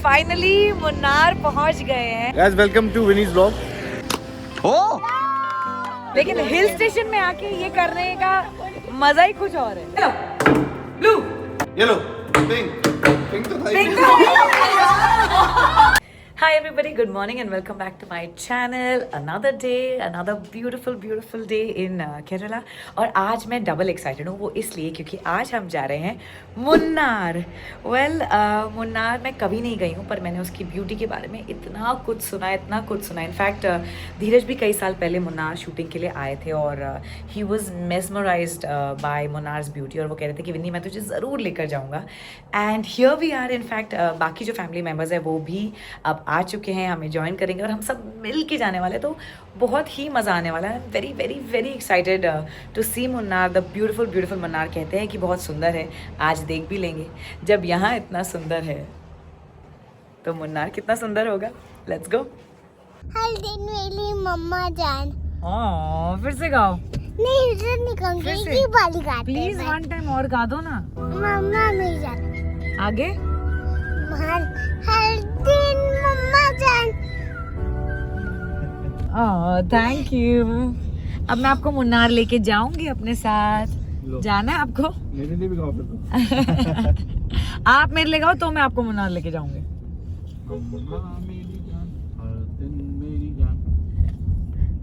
Finally Munnar पहुंच गए हैं। Guys, welcome to Winnie's vlog. Oh! लेकिन हिल स्टेशन में आके ये करने का मजा ही कुछ और है। ब्लू, Yellow, pink, pink तो था। Hi everybody, good morning and welcome back to my channel. Another day, another beautiful day in Kerala. और आज मैं डबल एक्साइटेड हूँ, वो इसलिए क्योंकि आज हम जा रहे हैं मुन्नार। मुन्नार मैं कभी नहीं गई हूँ, पर मैंने उसकी ब्यूटी के बारे में इतना कुछ सुना। इनफैक्ट धीरज भी कई साल पहले मुन्नार शूटिंग के लिए आए थे और he was mesmerised by Munnar's beauty, और वो कह रहे थे कि विन्नी मैं तुझे ज़रूर लेकर जाऊँगा। And here we are. In fact बाकी जो फैमिली मेम्बर्स हैं वो भी अब आ चुके हैं, हमें ज्वाइन करेंगे और हम सब मिल के जाने वाले, तो बहुत ही मज़ा आने वाला है। Very excited to see Munnar, the beautiful Munnar. कहते हैं कि बहुत सुंदर है, आज देख भी लेंगे। जब यहाँ इतना सुंदर है तो मुन्नार कितना सुंदर होगा। Let's go. हर दिन मेरी मम्मा जान। फिर से गाओ। नहीं इधर नहीं कहूँगी, ये वाली गाते प्लीज हैं। वन टाइम और गा दो ना। मम्मा मेरी जान। आगे। हर दिन मम्मा जान। Thank you. अब मैं आपको मुन्नार लेके जाऊंगी अपने साथ। जाना है आपको? मेरे लिए भी गाओ फिर तो। आप मेरे ले गाओ तो मैं आपको मुन्नार लेके जाऊंगी। मेरी जान, हर दिन मेरी जान।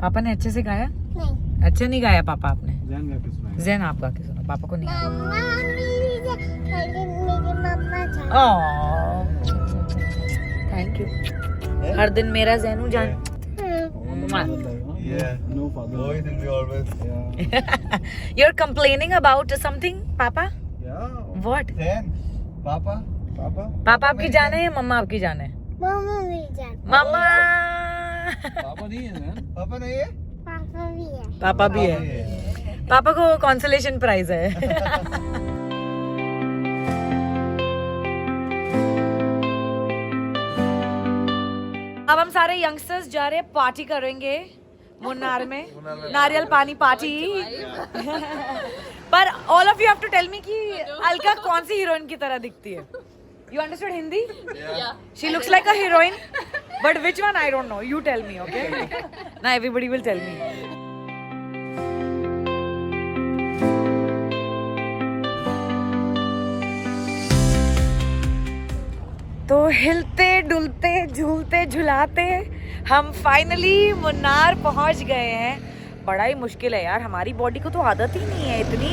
पापा ने अच्छे से गाया? नहीं। अच्छा नहीं गाया पापा आपने? जैन गा के सुनाए। जैन आप गा के सुनो, पापा को नहीं। मम्मा मेरी जान, हर दिन मेरी मम्मा जान। Thank you. हर दिन मेरा जैनू जान। Yeah, no father. Boys will be always. Yeah. You're complaining about something, पापा? Yeah. What? Then, Papa. पापा आपकी जान है या मम्मा आपकी जान है? मम्मा मेरी जान। मम्मा। पापा नहीं है ना? पापा नहीं है? पापा भी है। पापा भी है। पापा को कंसोलेशन प्राइज है। अब हम सारे यंगस्टर्स जा रहे हैं, पार्टी करेंगे मुन्नार में। नारियल पानी पार्टी। पर all of you have to tell me कि अलका कौन सी हीरोइन की तरह दिखती है। You understood Hindi? Yeah. She looks like a heroine, but which one I don't know. You tell me, okay? Now everybody will tell me. तो हिलते डुलते झूलते झुलाते हम फाइनली मुन्नार पहुंच गए हैं। बड़ा ही मुश्किल है यार, हमारी बॉडी को तो आदत ही नहीं है, इतनी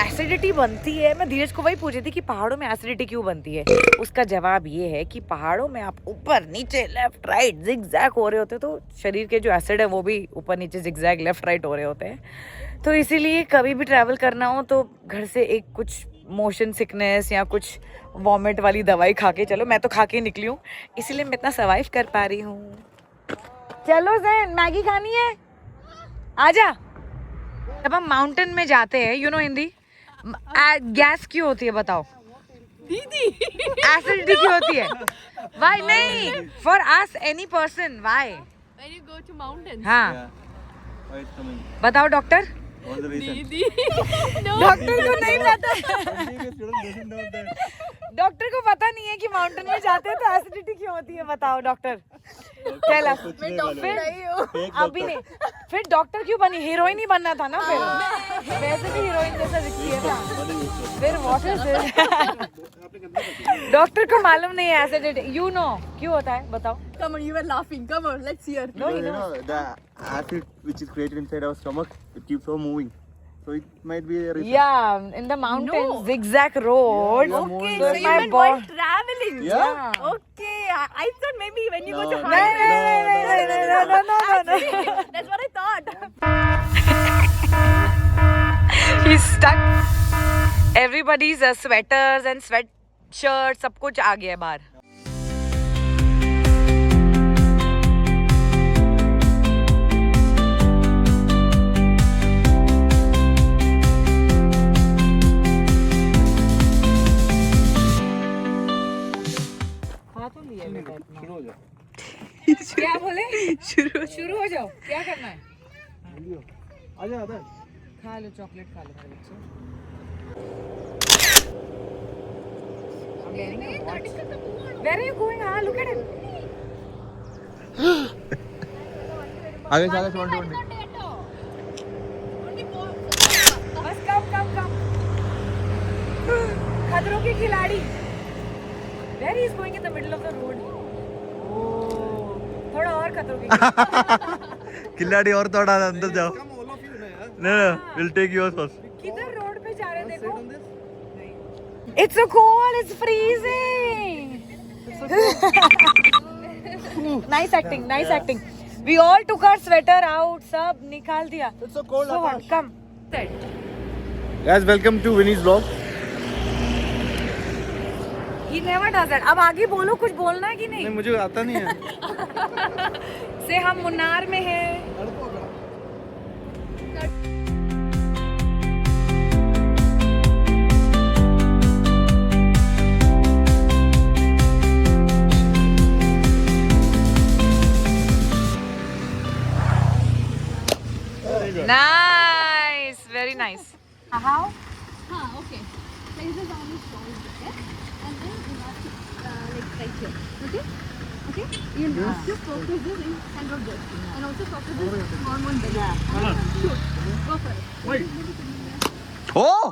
एसिडिटी बनती है। मैं धीरज को वही पूछ रही थी कि पहाड़ों में एसिडिटी क्यों बनती है। उसका जवाब ये है कि पहाड़ों में आप ऊपर नीचे लेफ्ट राइट जिगजैग हो रहे होते हैं, तो शरीर के जो एसिड है वो भी ऊपर नीचे जिगजैग लेफ्ट राइट हो रहे होते हैं। तो इसीलिए कभी भी ट्रैवल करना हो तो घर से एक कुछ मोशन सिकनेस या कुछ वॉमिट वाली दवाई खा के चलो। मैं तो खा के निकली हूँ, इसीलिए मैं इतना सर्वाइव कर पा रही हूँ। चलो जैन, मैगी खानी है? आजा। जब हम माउंटेन में जाते हैं, यू नो हिंदी, गैस क्यों होती है बताओ दीदी? एसिडिटी क्यों होती है? व्हाई? नहीं, for us any person why? When you go to mountains. हाँ Why it's coming? बताओ doctor. What's the reason? Didi. No. Doctor को नहीं पता। Student doesn't know that. Doctor को पता नहीं है कि माउंटेन में जाते हैं तो एसिडिटी क्यों होती है, बताओ डॉक्टर। चल मैं डॉक्टर नहीं हूँ। अभी नहीं, फिर डॉक्टर क्यों बनी? हीरोइन ही बनना था ना फिर। वैसे भी हीरोइन जैसा दिखती है ना, फिर व्हाट इज दिस? डॉक्टर को मालूम नहीं है एसिडिटी, यू नो क्यों होता है, बताओ। Come on, you were laughing. Come on, let's hear. No, You you know. know, the acid which is created inside our stomach, it keeps on moving. So it might be a reason. Yeah, in the mountains, No. zigzag roads. Okay, So so my you meant bo- while traveling. Yeah. Okay, I thought maybe when you go to No, high. No. Actually, that's what I thought. He's stuck. Everybody's sweaters and sweatshirts, सब कुछ आ गया है बाहर। शुरू हो जाओ। क्या बोले? शुरू हो जाओ। क्या करना है? आजा आजा। खा लो, चॉकलेट खा लो मेरे बच्चे। Wearing a watch. Where are you going? हाँ, look at him. आगे चला 2020. बस कम. खतरों के खिलाड़ी. Where he is going in the middle of the road. Oh, थोड़ा और खतरों के खिलाड़ी. खिलाड़ी और थोड़ा अंदर जाओ. No, we'll take yours first. किधर रोड पे जा रहे देखो. It's so cold. It's freezing. Nice acting. We all took our sweater out. सब निकाल दिया. It's so cold. So hot. Come. Guys, welcome to Winnie's vlog. He never does that. अब आगे बोलो, कुछ बोलना है कि नहीं? नहीं, मुझे आता नहीं है. से हम मुन्नार में हैं. Nice, very nice. How? Okay. Places on his shoulders, okay? And then you have to like right here. Okay? You have to focus this in center of this. And also focus this hormone belly. Shoot. Go for it. Oh,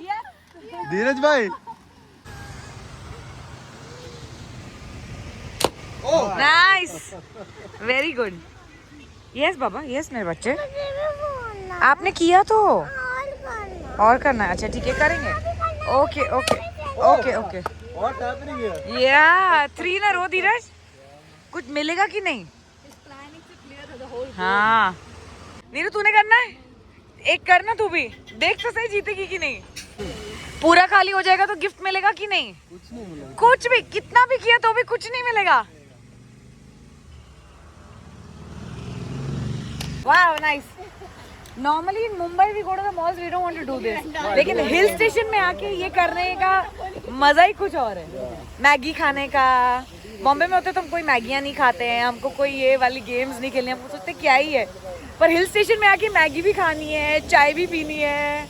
Yes. धीरज भाई. Nice. Very good. Yes, बाबा. Yes, मेरे बच्चे. आपने किया तो और करना है. अच्छा ठीक है, करेंगे. ओके. What's happening here? या 3 ना रो धीरज. कुछ मिलेगा कि नहीं? He's planning to clear the whole हाँ. नीरू तूने करना है. एक करना तू भी. देख तो सही जीतेगी कि नहीं. पूरा खाली हो जाएगा तो गिफ्ट मिलेगा कि नहीं? कुछ नहीं मिला. कुछ भी, कितना भी किया तो भी कुछ नहीं मिलेगा. Wow, nice. Normally in Mumbai we go to the malls, we don't want to do this. लेकिन हिल स्टेशन में आके ये करने का मजा ही कुछ और है. मैगी खाने का. बॉम्बे में होते तो हम कोई मैगियाँ नहीं खाते हैं, हमको कोई ये वाली गेम्स नहीं खेलनी, हम सोचते क्या ही है. पर हिल स्टेशन में आके मैगी भी खानी है, चाय भी पीनी है,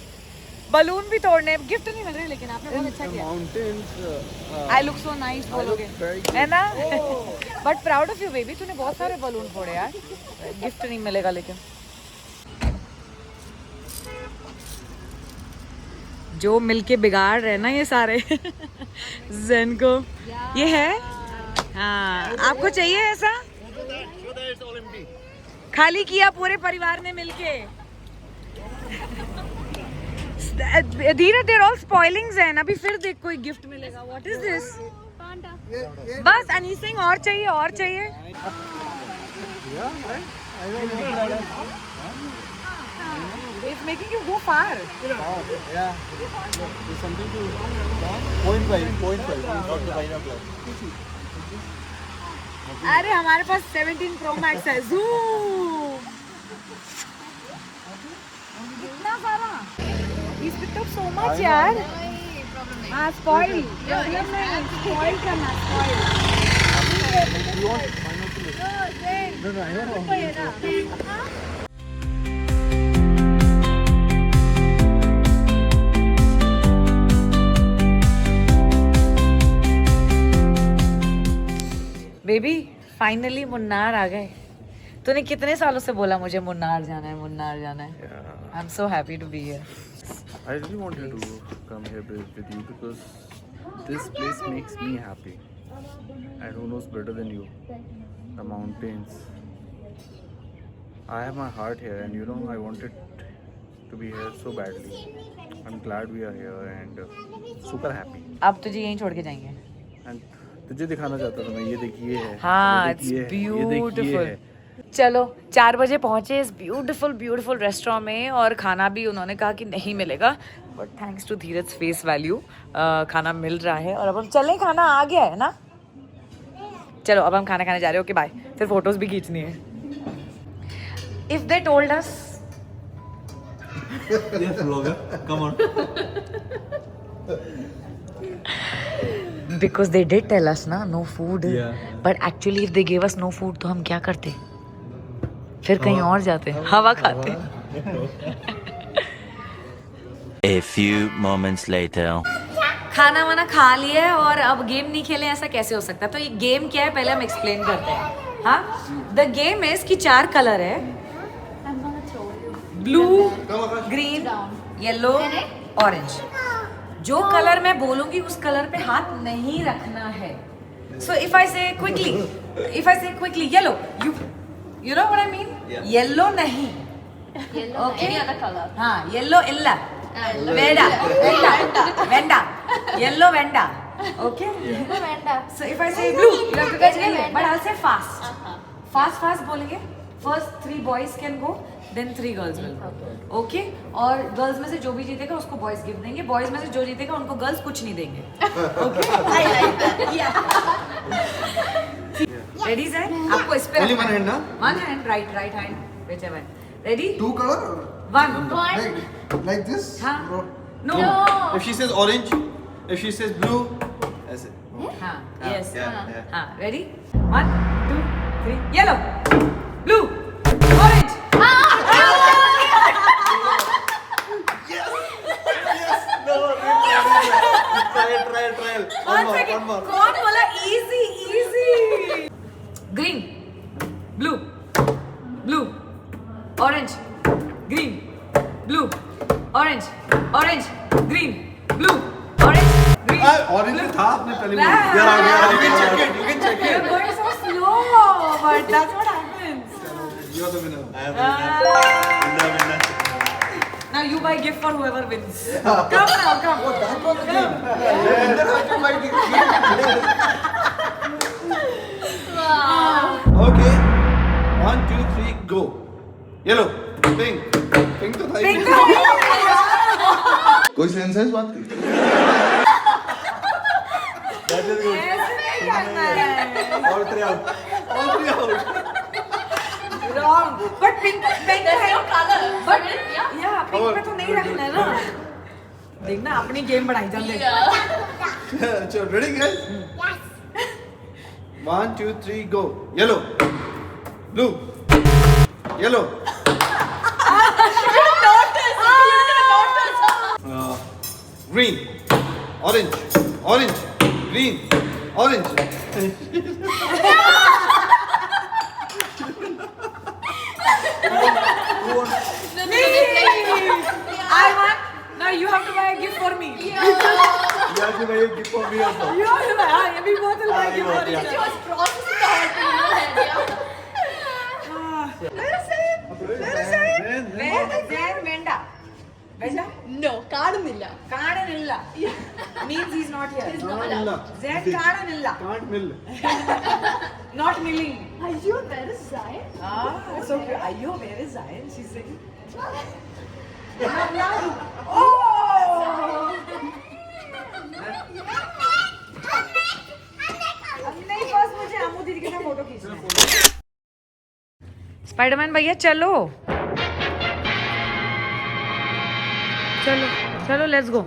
बलून भी तोड़ने. गिफ्ट नहीं मिल रहे लेकिन आपने बहुत अच्छा किया. आई लुक सो नाइस बोलोगे है ना. But proud of you baby, तूने बहुत सारे बलून फोड़े यार. गिफ्ट नहीं मिलेगा लेकिन. जो मिलके बिगाड़ रहे ना ये सारे ज़ेन को. ये है. हाँ, आपको चाहिए ऐसा? खाली किया पूरे परिवार ने मिलके. धीरे देर ऑल स्पॉइलिंग्स हैं. अभी फिर देख कोई गिफ्ट मिलेगा. What is this? बस अनी सिंह और चाहिए. It's making you go far. Yeah. There's something to 0.5. अरे हमारे पास 17 Pro Max है. Zoom. कितना सारा. He's picked up so much यार. हाँ, spoil. Problem नहीं. Spoil करना. Spoil. You want? No, I don't know. Baby finally Munnar आ गए. तूने कितने सालों से बोला मुझे मुन्नार जाना है. I am so happy to be here. I really wanted to come here with you because this place makes me happy. And who knows better than you? The mountains. I have my heart here, and you know I wanted to be here so badly. I'm glad we are here and super happy. अब तुझे यहीं छोड़ के जाएंगे. And तुझे दिखाना चाहता था मैं. ये देखिए है. हाँ, ये it's देखिए है, ये देखिए beautiful. है. चलो 4 बजे पहुंचे इस ब्यूटीफुल रेस्टोरेंट में और खाना भी उन्होंने कहा कि नहीं मिलेगा. But thanks to Dheeraj face value खाना मिल रहा है. और अब हम चलें. खाना आ गया है ना. चलो अब हम खाना खाने जा रहे हो. Okay bye. फिर फोटोज भी खींचनी है. If they told us Yes, vlogger. Come on. because they did tell us ना no food. Yeah. but actually if they gave us no food तो हम क्या करते? फिर कहीं और जाते, हवा खाते. A few moments later. खाना वाना खा लिया है और अब गेम नहीं खेले, ऐसा कैसे हो सकता है? तो ये गेम क्या है पहले हम एक्सप्लेन करते हैं. हाँ, द गेम इज कि 4 कलर है, I'm gonna throw you. Blue, green, yellow, orange. जो कलर मैं बोलूंगी उस कलर पे हाथ नहीं रखना है. सो इफ आई से quickly yellow, you know what I mean? Yellow नहीं. Yellow. Okay. Any other color? हाँ, येलो इल्ला, Wanda, Wanda, yellow Wanda. Okay? Venda. So if I say blue, you have to catch it. But I'll say fast. Fast बोलेंगे. First 3 boys can go, then 3 girls will go. Okay? और girls में से जो भी जीतेगा उसको boys gift देंगे. Boys में से जो जीतेगा उनको girls कुछ नहीं देंगे. Okay? I like that. Yeah. Ready sir? आपको इस पे Only one hand, na? One hand, right hand, whichever. Ready? 2 color? One. Like this? हाँ. No. If she says orange, if she says blue, that's it. हाँ. Yes. Yeah. हाँ. Ready? 1, 2, 3. Yellow. Blue. Orange. Trial. One second. कौन बोला easy? Green, blue, orange, green, blue, orange, green, blue, orange, green. Orange था आपने पहले Wow. You can check it. You're going so slow, but that's what happens. You are the winner. I am Ah. winner. Now you buy gift for whoever wins. Come now, come. That was the game. Okay. 1, 2, 3, go. Yellow. Pink. Pink तो था ही. कोई sense है इस बात की? That is good. ऐसे नहीं करना है. All 3 out. All 3 out. Wrong. But pink There's है. no color. But Yeah. yeah, pink पे तो नहीं रखना है ना. देखना अपनी गेम बढ़ाई चल दे. So ready guys? Yes. 1, 2, 3, go. Yellow. Blue. Yellow. Green. Orange. Green. Orange. I want. Now you have to buy a gift for me. You have to buy a gift for me also. You have to buy. हाँ, ये भी बहुत बुy a gift for yeah. you. She was processing the whole thing in her head. Venda. Venda? No, കാണുന്നില്ല. കാണുന്നില്ല. Means he's not here. Can't Zen കാണുന്നില്ല. mill. Not milling. അയ്യോ, where is Zion? Ah, so Ayyo, where is Zion? She's saying. Oh! नहीं बस मुझे अमू दीदी के साथ फोटो खींचना है. स्पाइडरमैन भैया चलो चलो लेट्स गो.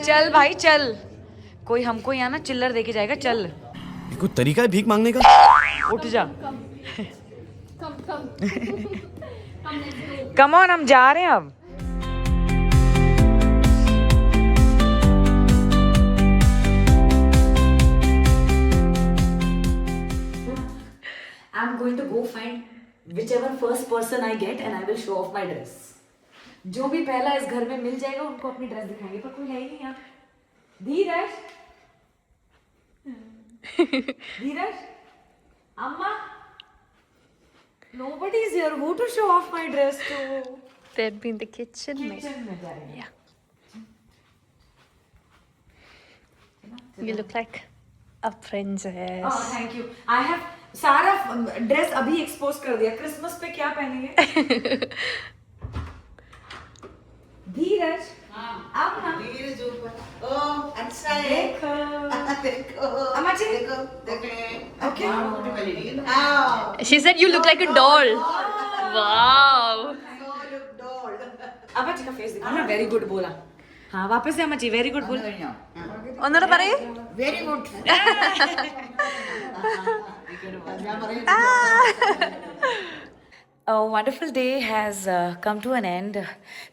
चल भाई चल, कोई हमको यहाँ ना चिल्लर देके जाएगा. चल कोई तरीका है भीख मांगने का? उठ जा. Come. Let's go. Come on, हम जा रहे हैं अब. I'm going to go find whichever first person I get and I will show off my dress. जो भी पहला इस घर में मिल जाएगा उनको अपनी ड्रेस दिखाएंगे, पर कोई है ही नहीं यहाँ. धीरज, अम्मा, nobody is here. Who to show off my dress to? They'd be in the kitchen. Kitchen में जाएंगे. Yeah. You look like a princess. Oh, thank you. I have सारा ड्रेस अभी एक्सपोज कर दिया. क्रिसमस पे क्या पहनेंगे? धीरज, अब ना धीरज ऊपर. ओह अच्छा है. देखो अम्मा जी. Okay. She said you look like a doll. Wow. अम्मा जी का फेस दिखा ना. वेरी गुड बोला. हाँ वापस से अम्मा जी वेरी गुड बोल. ഒന്നുകൂടെ പറയൂ. Very good. Wonderful day has come to an end.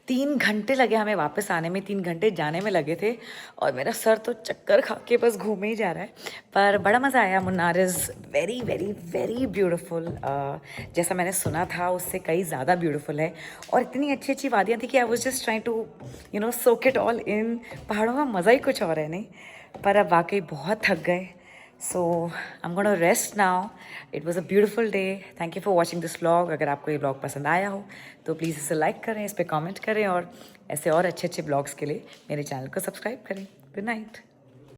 3 घंटे लगे हमें वापस आने में, 3 घंटे जाने में लगे थे और मेरा सर तो चक्कर खा के बस घूमे ही जा रहा है. पर बड़ा मज़ा आया. Munnar is very very very beautiful. जैसा मैंने सुना था उससे कई ज़्यादा ब्यूटीफुल है और इतनी अच्छी अच्छी वादियाँ थी कि I was just trying to soak it all in. पहाड़ों का मज़ा ही कुछ और है नहीं. पर अब वाकई बहुत थक गए. So I'm gonna rest now. It was a beautiful day. Thank you for watching this vlog. अगर आपको ये vlog पसंद आया हो तो प्लीज़ इसे लाइक करें, इस पर कमेंट करें और ऐसे और अच्छे अच्छे vlogs के लिए मेरे चैनल को सब्सक्राइब करें. Good night.